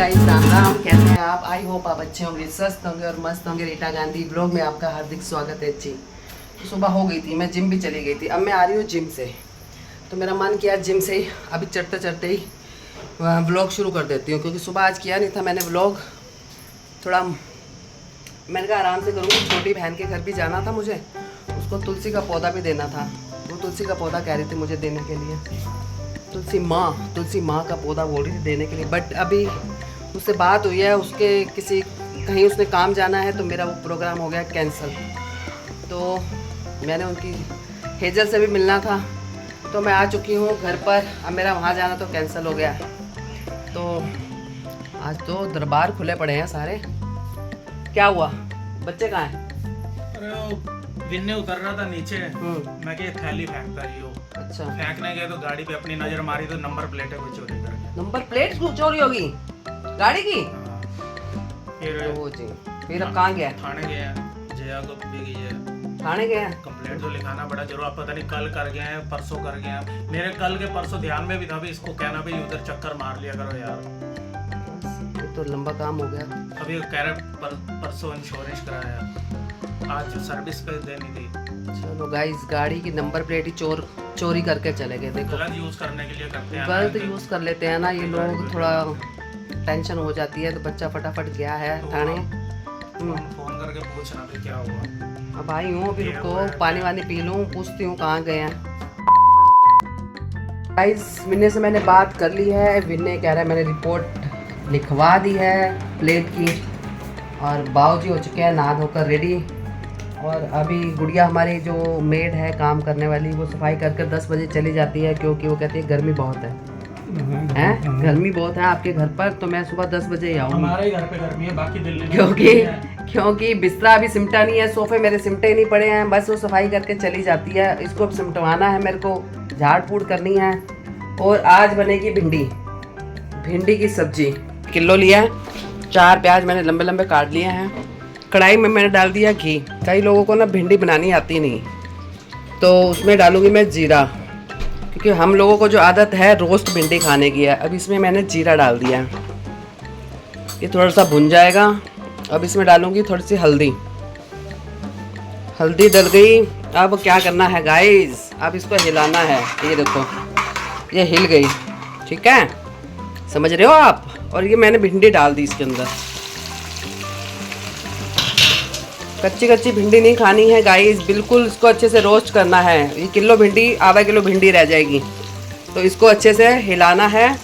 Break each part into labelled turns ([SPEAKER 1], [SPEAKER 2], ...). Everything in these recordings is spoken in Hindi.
[SPEAKER 1] गाइस, राम राम। कैसे हैं आप? आई होप आप अच्छे होंगे, स्वस्थ होंगे और मस्त होंगे। रीटा गांधी ब्लॉग में आपका हार्दिक स्वागत है जी। तो सुबह हो गई थी, मैं जिम भी चली गई थी। अब मैं आ रही हूँ जिम से, तो मेरा मन किया जिम से ही अभी चढ़ते चढ़ते ही व्लॉग शुरू कर देती हूँ, क्योंकि सुबह आज किया नहीं था मैंने व्लॉग। थोड़ा मैंने कहा आराम से करूँगी। छोटी बहन के घर भी जाना था मुझे, उसको तुलसी का पौधा भी देना था। वो तुलसी का पौधा कह रही थी मुझे देने के लिए। तुलसी माँ का पौधा बोल रही थी देने के लिए। बट अभी उससे बात हुई है, उसके किसी कहीं उसने काम जाना है, तो मेरा वो प्रोग्राम हो गया कैंसिल। तो मैंने उनकी हेजल से भी मिलना था, तो मैं आ चुकी हूँ घर पर। अब मेरा वहाँ जाना तो कैंसिल हो गया। तो आज तो दरबार खुले पड़े हैं सारे। क्या हुआ? बच्चे कहाँ हैं?
[SPEAKER 2] अरे वो विन्ने उतर रहा था नीचे, मैं क्या थैली फेंकता ही हो।
[SPEAKER 1] अच्छा,
[SPEAKER 2] फेंकने गए तो गाड़ी पे अपनी नजर मारी तो नंबर प्लेट है कोई चोरी कर गया।
[SPEAKER 1] नंबर प्लेट चोरी होगी गाड़ी की?
[SPEAKER 2] फिर
[SPEAKER 1] वो जी, फिर अब कहाँ गया?
[SPEAKER 2] थाने गए हैं, जया को भी गई है।
[SPEAKER 1] थाने गए हैं?
[SPEAKER 2] कंप्लेंट तो लिखाना बड़ा जरूर, आप पता नहीं कल कर गए हैं परसों कर गए हैं। मेरे कल के परसों ध्यान में भी था भी इसको कहना भी उधर चक्कर मार लिया करो यार।
[SPEAKER 1] ये तो लंबा काम हो गया।
[SPEAKER 2] अभी कह रहे परसों इंश्योरेंस कराया, आज सर्विस पे देनी थी।
[SPEAKER 1] चलो गाइस, गाड़ी की नंबर प्लेट ही चोरी करके चले गए। देखो,
[SPEAKER 2] गलत यूज करने के लिए करते हैं,
[SPEAKER 1] गलत यूज कर लेते हैं ना ये लोग। थोड़ा टेंशन हो जाती है, तो बच्चा फटाफट गया है थाने।
[SPEAKER 2] फोन करके पूछना भी क्या हुआ।
[SPEAKER 1] अब आई हूँ, अभी रुको पानी वानी पी लूँ, पूछती हूँ कहाँ गए हैं। गाइस, विनय से मैंने बात कर ली है। विनय कह रहा है मैंने रिपोर्ट लिखवा दी है प्लेट की, और बाऊजी हो चुके हैं नहा धोकर रेडी। और अभी गुड़िया हमारी जो मेड है काम करने वाली, वो सफाई करके 10 बजे चली जाती है, क्योंकि वो कहती है गर्मी बहुत है। हैं? गर्मी बहुत है आपके घर पर, तो मैं सुबह 10 बजे ही आऊँगी।
[SPEAKER 2] हमारे ही घर पे गर्मी है, बाकी दिल्ली में
[SPEAKER 1] क्योंकि बिस्तरा अभी सिमटा नहीं है, सोफे मेरे सिमटे नहीं पड़े हैं, बस वो सफाई करके चली जाती है। इसको सिमटवाना है मेरे को, झाड़ फूड़ करनी है। और आज बनेगी भिंडी की सब्जी। किलो लिया है, 4 प्याज मैंने लंबे लंबे काट लिए हैं। कढ़ाई में मैंने डाल दिया घी। कई लोगों को ना भिंडी बनानी आती नहीं, तो उसमें डालूंगी मैं जीरा, क्योंकि हम लोगों को जो आदत है रोस्ट भिंडी खाने की है। अब इसमें मैंने जीरा डाल दिया है, ये थोड़ा सा भुन जाएगा। अब इसमें डालूंगी थोड़ी सी हल्दी डल गई। अब क्या करना है गाइस, अब इसको हिलाना है। ये देखो, ये हिल गई, ठीक है, समझ रहे हो आप। और ये मैंने भिंडी डाल दी इसके अंदर। कच्ची भिंडी नहीं खानी है गाइस, बिल्कुल इसको अच्छे से रोस्ट करना है। ये किलो भिंडी, आधा किलो भिंडी रह जाएगी, तो इसको अच्छे से हिलाना है।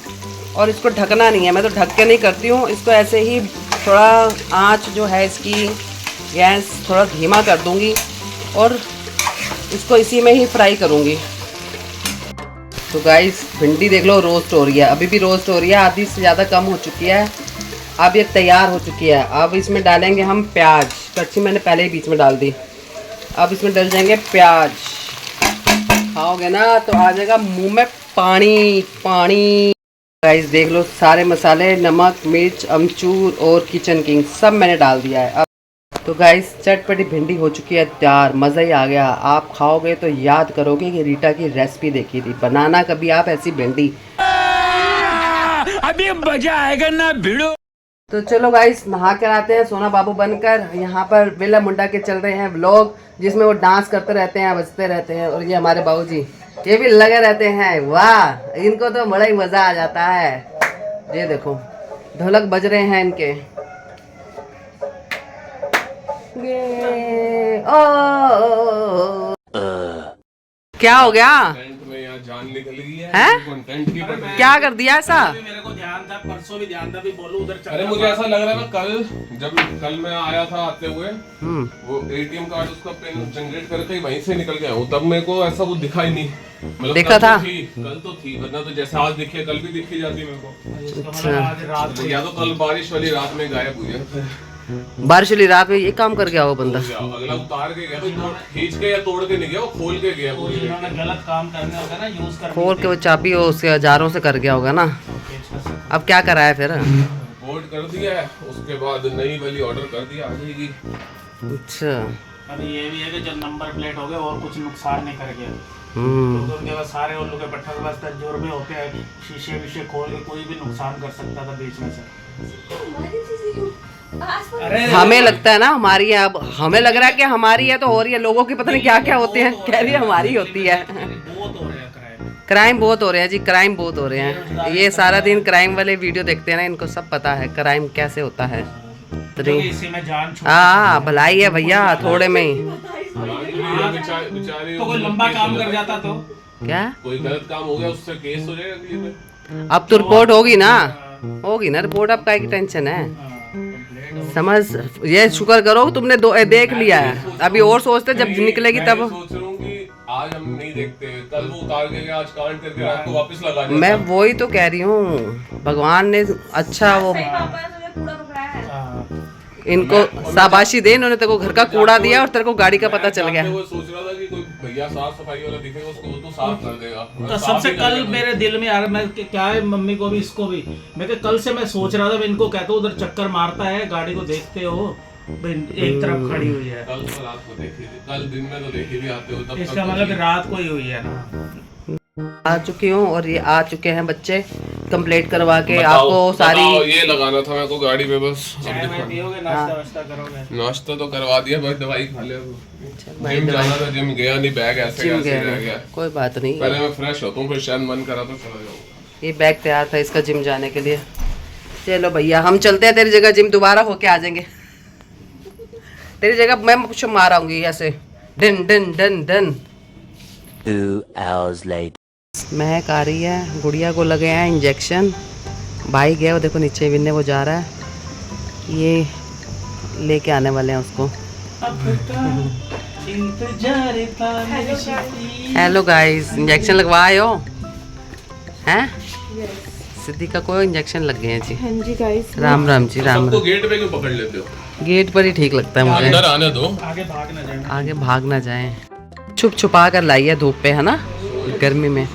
[SPEAKER 1] और इसको ढकना नहीं है, मैं तो ढक के नहीं करती हूँ इसको, ऐसे ही थोड़ा आंच जो है इसकी गैस थोड़ा धीमा कर दूँगी, और इसको इसी में ही फ्राई करूँगी। तो गाइस, भिंडी देख लो रोस्ट हो रही है, अभी भी रोस्ट हो रही है, आधी से ज़्यादा कम हो चुकी है। अब ये तैयार हो चुकी है। अब इसमें डालेंगे हम प्याज। कच्ची मैंने पहले ही बीच में डाल दी। अब इसमें डल जाएंगे प्याज। खाओगे ना तो आ जाएगा मुंह में पानी। गाइस देख लो, सारे मसाले, नमक, मिर्च, अमचूर और किचन किंग सब मैंने डाल दिया है। अब तो गाइस, चटपटी भिंडी हो चुकी है तैयार। मज़ा ही आ गया। आप खाओगे तो याद करोगे कि रीटा की रेसिपी देखी थी। बनाना कभी आप ऐसी भिंडी, अभी मजा आएगा ना भिड़ो। तो चलो गाइस, नहा कर आते हैं सोना बाबू बनकर। यहाँ पर बेला मुंडा के चल रहे हैं व्लॉग, जिसमें वो डांस करते रहते हैं, बजते रहते हैं। और ये हमारे बाबूजी, ये भी लगे रहते हैं। वाह, इनको तो बड़ा ही मज़ा आ जाता है। ये देखो, ढोलक बज रहे हैं इनके। क्या हो गया?
[SPEAKER 3] जान निकल गई
[SPEAKER 1] है?
[SPEAKER 3] कंटेंट की
[SPEAKER 1] क्या कर दिया ऐसा?
[SPEAKER 2] मेरे को ध्यान था, परसों भी ध्यान था भी बोलूं उधर चक्कर।
[SPEAKER 3] अरे मुझे ऐसा लग रहा है कल मैं आया था आते हुए, वो एटीएम कार्ड उसका पिन जनरेट करके वहीं से निकल गया हूँ। तब मेरे को ऐसा वो दिखा ही नहीं, मतलब
[SPEAKER 1] देखा था?
[SPEAKER 3] कल तो थी, वरना तो जैसे आज दिखी कल भी दिखी जाती मेरे को।
[SPEAKER 2] अच्छा, आज रात को
[SPEAKER 3] या तो कल बारिश वाली रात में गायब हुई है।
[SPEAKER 1] बारिश वाली रात में ये काम कर गया वो बंदा।
[SPEAKER 3] अगला उतार के गया, खींच के या तोड़ के नहीं गया, वो खोल के गया।
[SPEAKER 2] इन्होंने गलत काम करने होगा ना, यूज कर
[SPEAKER 1] खोल के वो चाबी उसके औजारों से कर गया होगा ना। अब क्या करा है फिर?
[SPEAKER 3] बोर्ड कर दिया है, उसके बाद नई वाली ऑर्डर कर दिया, आ जाएगी।
[SPEAKER 1] अच्छा,
[SPEAKER 2] अभी ये भी है कि जब नंबर प्लेट हो गया और कुछ नुकसान नहीं कर गया। तो उनके पास सारे उल्लू के पट्टा के पास तंजोर में होते हैं, शीशे विशे खोल के कोई भी नुकसान कर सकता था बीच में से। अरे
[SPEAKER 1] हमें लगता है ना हमारी है, अब हमें लग रहा है कि हमारी है तो हो रही है, लोगों की पता नहीं क्या क्या होते हैं, कह रही है हमारी होती है।
[SPEAKER 2] बहुत हो रहे हैं
[SPEAKER 1] क्राइम बहुत हो रहे हैं जी, क्राइम बहुत हो रहे हैं। ये सारा दिन क्राइम वाले वीडियो देखते हैं ना, इनको सब पता है क्राइम कैसे होता है। तो
[SPEAKER 2] इसी में जान छूट
[SPEAKER 1] हाँ भलाई है भैया, थोड़े में ही।
[SPEAKER 3] बेचारी
[SPEAKER 2] तो कोई लंबा काम कर जाता तो
[SPEAKER 1] क्या
[SPEAKER 3] कोई गलत काम हो गया उससे केस हो जाएगा अगली में।
[SPEAKER 1] अब तो रिपोर्ट होगी ना, होगी ना रिपोर्ट, अब का की टेंशन है। समझ, ये शुक्र करो तुमने देख लिया है, अभी और सोचते जब निकलेगी
[SPEAKER 3] मैं
[SPEAKER 1] तब।
[SPEAKER 3] सोच रहा हूँ कि आज हम नहीं देखते, कल वो उतार के गया, आज काट करके रात को वापस लगा देता।
[SPEAKER 1] मैं वही तो कह रही हूँ, भगवान ने अच्छा वो इनको शाबाशी दे, इन्होंने तेरे को घर का कूड़ा दिया और तेरे को गाड़ी का पता चल गया।
[SPEAKER 3] वो सोच रहा था कि कोई भैया साफ सफाई वाला दिखेगा उसको वो तो साफ कर देगा।
[SPEAKER 2] तो सबसे कल मेरे दिल में यार, मैं क्या है मम्मी को भी इसको भी, मैं कल से मैं सोच रहा था मैं इनको कहता हूँ उधर चक्कर मारता है, गाड़ी को देखते हो एक तरफ खड़ी हुई है।
[SPEAKER 3] कल तो रात को देखी थी, कल दिन में तो देखी भी आते हो तब
[SPEAKER 2] इसका मतलब रात को ही हुई है ना।
[SPEAKER 1] आ चुकी हूँ और ये आ चुके हैं बच्चे कंप्लीट करवा के। आपको सारी
[SPEAKER 3] ये लगाना था मेरे को गाड़ी में बस।
[SPEAKER 2] चाय वाय पियोगे, नाश्ता वाश्ता करोगे?
[SPEAKER 3] नाश्ता तो करवा दिया, बस दवाई खा लिया। जिम जाना था, जिम गया नहीं, बैग ऐसे
[SPEAKER 1] जिम
[SPEAKER 3] ऐसे रह
[SPEAKER 1] गया,
[SPEAKER 3] गया।
[SPEAKER 1] कोई बात नहीं,
[SPEAKER 3] पहले मैं फ्रेश होता हूँ फिर शायद मन करा तो चला जाऊंगा।
[SPEAKER 1] ये बैग तैयार था इसका जिम जाने के लिए। चलो भैया हम चलते हैं, तेरी जगह जिम दोबारा होके आ जाएंगे। तेरी जगह मैं कुछ मार आऊंगी ऐसे, done done done done.
[SPEAKER 4] 2 hours later.
[SPEAKER 1] महक आ रही है, गुड़िया को लगे हैं इंजेक्शन। भाई गया वो देखो नीचे बिन्ने वो जा रहा है, ये लेके आने वाले हैं उसको। हेलो गाइस, इंजेक्शन लगवाए हो हैं? सिद्धि का कोई इंजेक्शन लग गए हैं जी।
[SPEAKER 5] हाँ जी गाइस,
[SPEAKER 1] राम राम जी, राम
[SPEAKER 3] सबको
[SPEAKER 1] राम।
[SPEAKER 3] गेट पे क्यों पकड़ लेते हो?
[SPEAKER 1] गेट पर ही ठीक लगता है मुझे,
[SPEAKER 3] अंदर आने दो,
[SPEAKER 2] आगे भाग ना जाए।
[SPEAKER 1] आगे भाग ना जाए। छुप छुपा कर लाई है धूप पे, है ना, गर्मी में।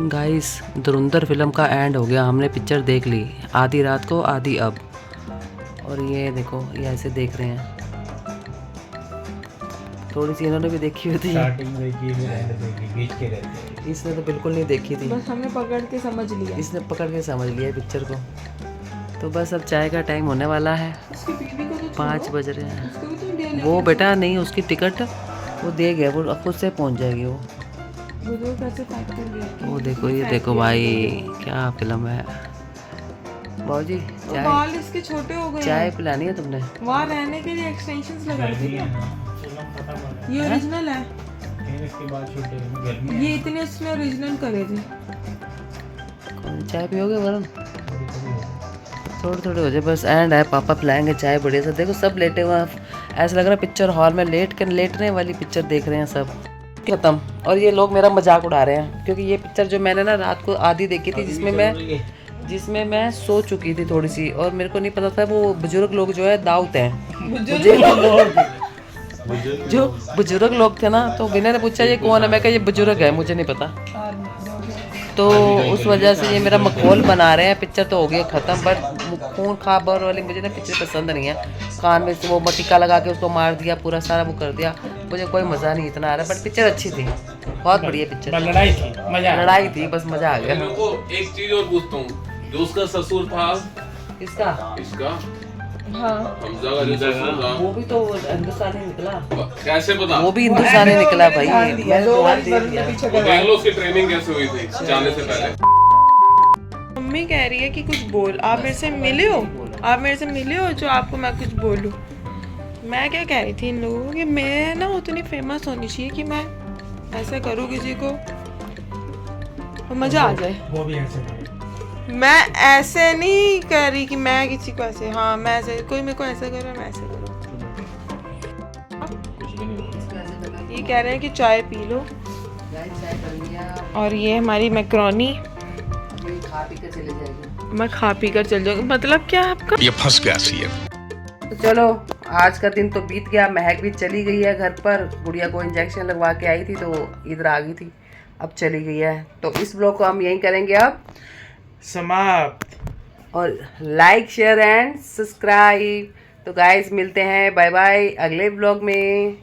[SPEAKER 1] गाइस धुरंधर फिल्म का एंड हो गया, हमने पिक्चर देख ली, आधी रात को आधी अब। और ये देखो ये ऐसे देख रहे हैं, थोड़ी सी इन्होंने भी देखी हुई थी, इसने तो बिल्कुल नहीं देखी थी,
[SPEAKER 5] बस हमने पकड़ के समझ लिया।
[SPEAKER 1] इसने पकड़ के समझ लिया पिक्चर को। तो बस अब चाय का टाइम होने वाला है,
[SPEAKER 5] उसकी बीवी को तो
[SPEAKER 1] 5 बज रहे हैं।
[SPEAKER 5] उसको भी तो इंडिया
[SPEAKER 1] वो बेटा नहीं, उसकी टिकट वो दे गया, वो खुद से पहुंच जाएगी वो।
[SPEAKER 5] बुजुर्ग कैसे फाइट कर गया।
[SPEAKER 1] वो देखो, ये देखो भाई क्या फिल्म है। बाबूजी
[SPEAKER 5] वो
[SPEAKER 1] चाय,
[SPEAKER 5] बाल इसके छोटे हो गए
[SPEAKER 1] चाय
[SPEAKER 5] हैं।
[SPEAKER 1] पिलानी है तुमने?
[SPEAKER 5] वहाँ रहने के लिए एक्सटेंशंस लगा दी क्या? ये ओरिजिनल है,
[SPEAKER 2] इसके बाद छुट्टी
[SPEAKER 5] ये इतने उसने ओरिजिनल करे थे।
[SPEAKER 1] कौन चाय पियोगे वरुण? थोड़े थोड़े हो जाए बस, एंड है, पापा पिलाएंगे चाय बढ़िया से। देखो सब लेटे हुए हैं, ऐसा लग रहा है पिक्चर हॉल में लेटने वाली पिक्चर देख रहे हैं सब। खत्म। और ये लोग मेरा मजाक उड़ा रहे हैं क्योंकि ये पिक्चर जो मैंने ना रात को आधी देखी थी, जिसमें मैं सो चुकी थी थोड़ी सी, और मेरे को नहीं पता था वो बुजुर्ग लोग जो है दाऊद हैं। जो बुजुर्ग लोग थे ना, तो विनय ने पूछा ये कौन है, मैं कहा ये बुजुर्ग है, मुझे नहीं पता। तो उस वजह से ये मेरा मखौल बना रहे हैं। पिक्चर तो हो गई ख़त्म, बट खून खबर वाली मुझे ना पिक्चर पसंद नहीं है। कान में वो टीका लगा के उसको मार दिया, पूरा सारा वो कर दिया, मुझे कोई मज़ा नहीं इतना आ रहा। बट पिक्चर अच्छी थी, बहुत बढ़िया पिक्चर।
[SPEAKER 2] लड़ाई थी, मजा
[SPEAKER 1] लड़ाई थी, बस मज़ा आ गया।
[SPEAKER 3] मेरे को एक चीज और पूछता हूँ, जो उसका ससुर था, इसका
[SPEAKER 5] हाँ,
[SPEAKER 3] हमजा का जो ससुर था,
[SPEAKER 1] वो भी तो हिंदुस्तानी निकला,
[SPEAKER 3] कैसे पता?
[SPEAKER 1] वो भी हिंदुस्तानी निकला भाई। मैं ध्यान दे दिया।
[SPEAKER 3] वो देख लो उसकी ट्रेनिंग कैसे हुई थी जाने से पहले।
[SPEAKER 5] मम्मी कह रही है कि कुछ बोल, आप मेरे से मिले हो, आप मेरे से मिले हो जो आपको मैं कुछ बोलूं। मैं क्या कह रही थी इन लोगों को कि मैं ना उतनी फेमस होनी चाहिए कि मैं ऐसा करूँ किसी को तो मज़ा आ जाए।
[SPEAKER 2] वो भी ऐसे थे।
[SPEAKER 5] मैं ऐसे नहीं कह रही कि मैं किसी को ऐसे, हाँ मैं ऐसे, कोई मेरे को ऐसा करे मैं ऐसे करूँ। ये कह रहे हैं कि चाय पी लो, और ये हमारी मैक्रोनी मैं खा पी कर चल जाऊंगी। मतलब क्या आपका?
[SPEAKER 6] ये फंस गया सी है।
[SPEAKER 1] तो चलो आज का दिन तो बीत गया, महक भी चली गई है घर पर, गुड़िया को इंजेक्शन लगवा के आई थी तो इधर आ गई थी, अब चली गई है। तो इस ब्लॉग को हम यहीं करेंगे अब
[SPEAKER 2] समाप्त।
[SPEAKER 1] और लाइक शेयर एंड सब्सक्राइब। तो गाइस मिलते हैं, बाय बाय अगले ब्लॉग में।